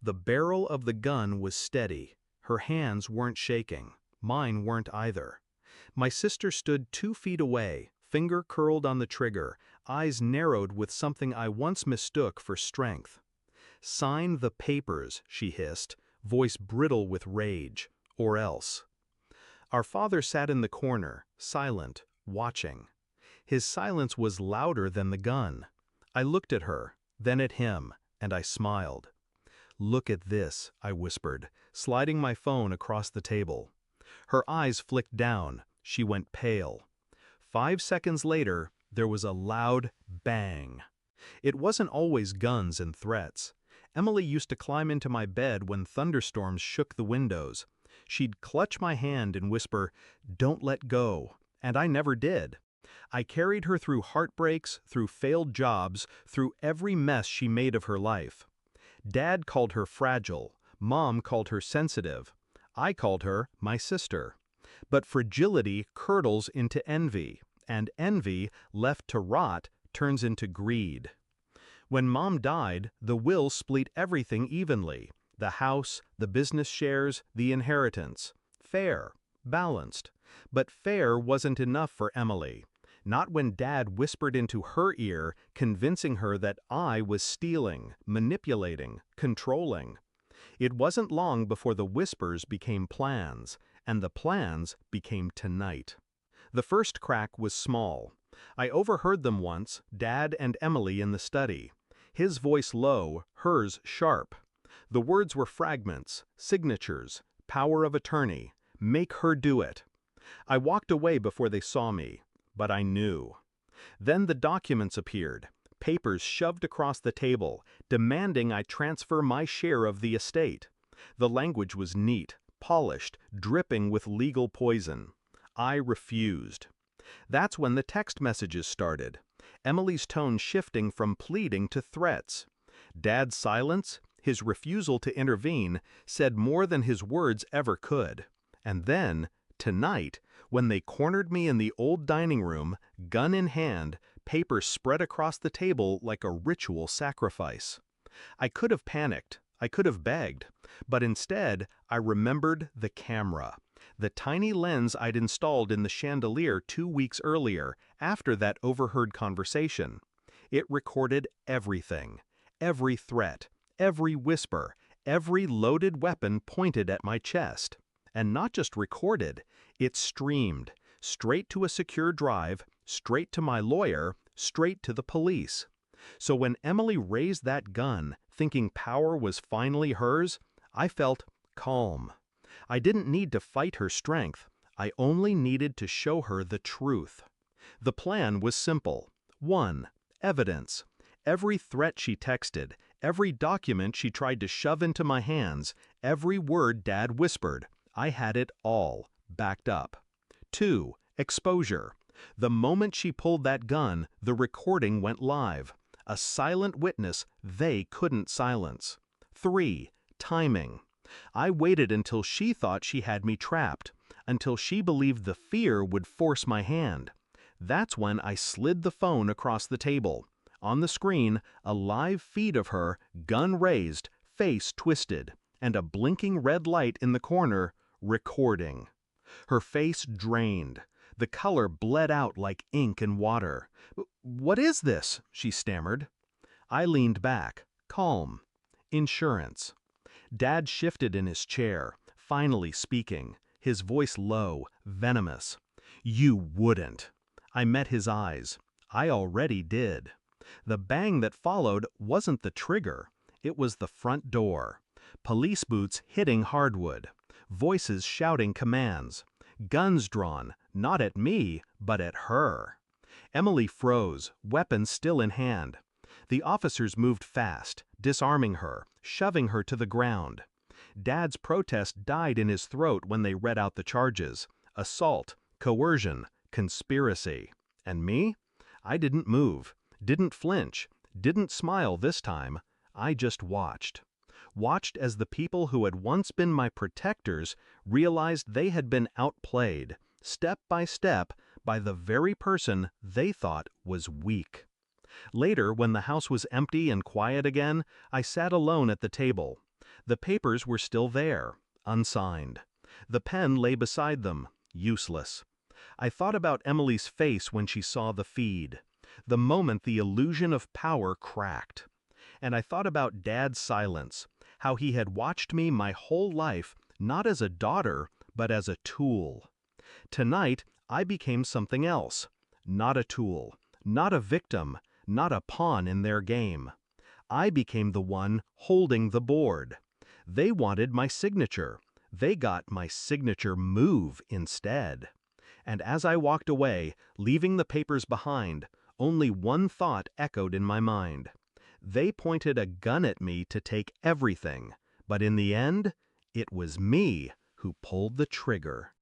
The barrel of the gun was steady. Her hands weren't shaking. Mine weren't either. My sister stood 2 feet away, finger curled on the trigger, eyes narrowed with something I once mistook for strength. "Sign the papers," she hissed, voice brittle with rage, "or else." Our father sat in the corner, silent, watching. His silence was louder than the gun. I looked at her, then at him, and I smiled. "Look at this," I whispered, sliding my phone across the table. Her eyes flicked down, she went pale. 5 seconds later, there was a loud bang. It wasn't always guns and threats. Emily used to climb into my bed when thunderstorms shook the windows. She'd clutch my hand and whisper, "Don't let go," and I never did. I carried her through heartbreaks, through failed jobs, through every mess she made of her life. Dad called her fragile, Mom called her sensitive. I called her my sister. But fragility curdles into envy, and envy, left to rot, turns into greed. When Mom died, the will split everything evenly: the house, the business shares, the inheritance. Fair, balanced. But fair wasn't enough for Emily. Not when Dad whispered into her ear, convincing her that I was stealing, manipulating, controlling. It wasn't long before the whispers became plans, and the plans became tonight. The first crack was small. I overheard them once, Dad and Emily in the study. His voice low, hers sharp. The words were fragments, signatures, power of attorney, make her do it. I walked away before they saw me, but I knew. Then the documents appeared, papers shoved across the table, demanding I transfer my share of the estate. The language was neat, polished, dripping with legal poison. I refused. That's when the text messages started. Emily's tone shifting from pleading to threats. Dad's silence, his refusal to intervene, said more than his words ever could. And then, tonight, when they cornered me in the old dining room, gun in hand, paper spread across the table like a ritual sacrifice. I could have panicked, I could have begged, but instead I remembered the camera. The tiny lens I'd installed in the chandelier 2 weeks earlier, after that overheard conversation. It recorded everything, every threat, every whisper, every loaded weapon pointed at my chest. And not just recorded, it streamed, straight to a secure drive, straight to my lawyer, straight to the police. So when Emily raised that gun, thinking power was finally hers, I felt calm. I didn't need to fight her strength. I only needed to show her the truth. The plan was simple. 1. Evidence. Every threat she texted, every document she tried to shove into my hands, every word Dad whispered, I had it all, backed up. 2. Exposure. The moment she pulled that gun, the recording went live. A silent witness they couldn't silence. 3. Timing. I waited until she thought she had me trapped, until she believed the fear would force my hand. That's when I slid the phone across the table. On the screen, a live feed of her, gun raised, face twisted, and a blinking red light in the corner, recording. Her face drained. The color bled out like ink and water. "What is this?" she stammered. I leaned back, calm. Insurance. Dad shifted in his chair, finally speaking, his voice low, venomous. "You wouldn't." I met his eyes. I already did. The bang that followed wasn't the trigger. It was the front door. Police boots hitting hardwood. Voices shouting commands. Guns drawn, not at me, but at her. Emily froze, weapon still in hand. The officers moved fast, disarming her, shoving her to the ground. Dad's protest died in his throat when they read out the charges. Assault, coercion, conspiracy. And me? I didn't move, didn't flinch, didn't smile this time. I just watched. Watched as the people who had once been my protectors realized they had been outplayed, step by step, by the very person they thought was weak. Later, when the house was empty and quiet again, I sat alone at the table. The papers were still there, unsigned. The pen lay beside them, useless. I thought about Emily's face when she saw the feed, the moment the illusion of power cracked. And I thought about Dad's silence, how he had watched me my whole life, not as a daughter, but as a tool. Tonight, I became something else. Not a tool, not a victim, not a pawn in their game. I became the one holding the board. They wanted my signature. They got my signature move instead. And as I walked away, leaving the papers behind, only one thought echoed in my mind. They pointed a gun at me to take everything, but in the end, it was me who pulled the trigger.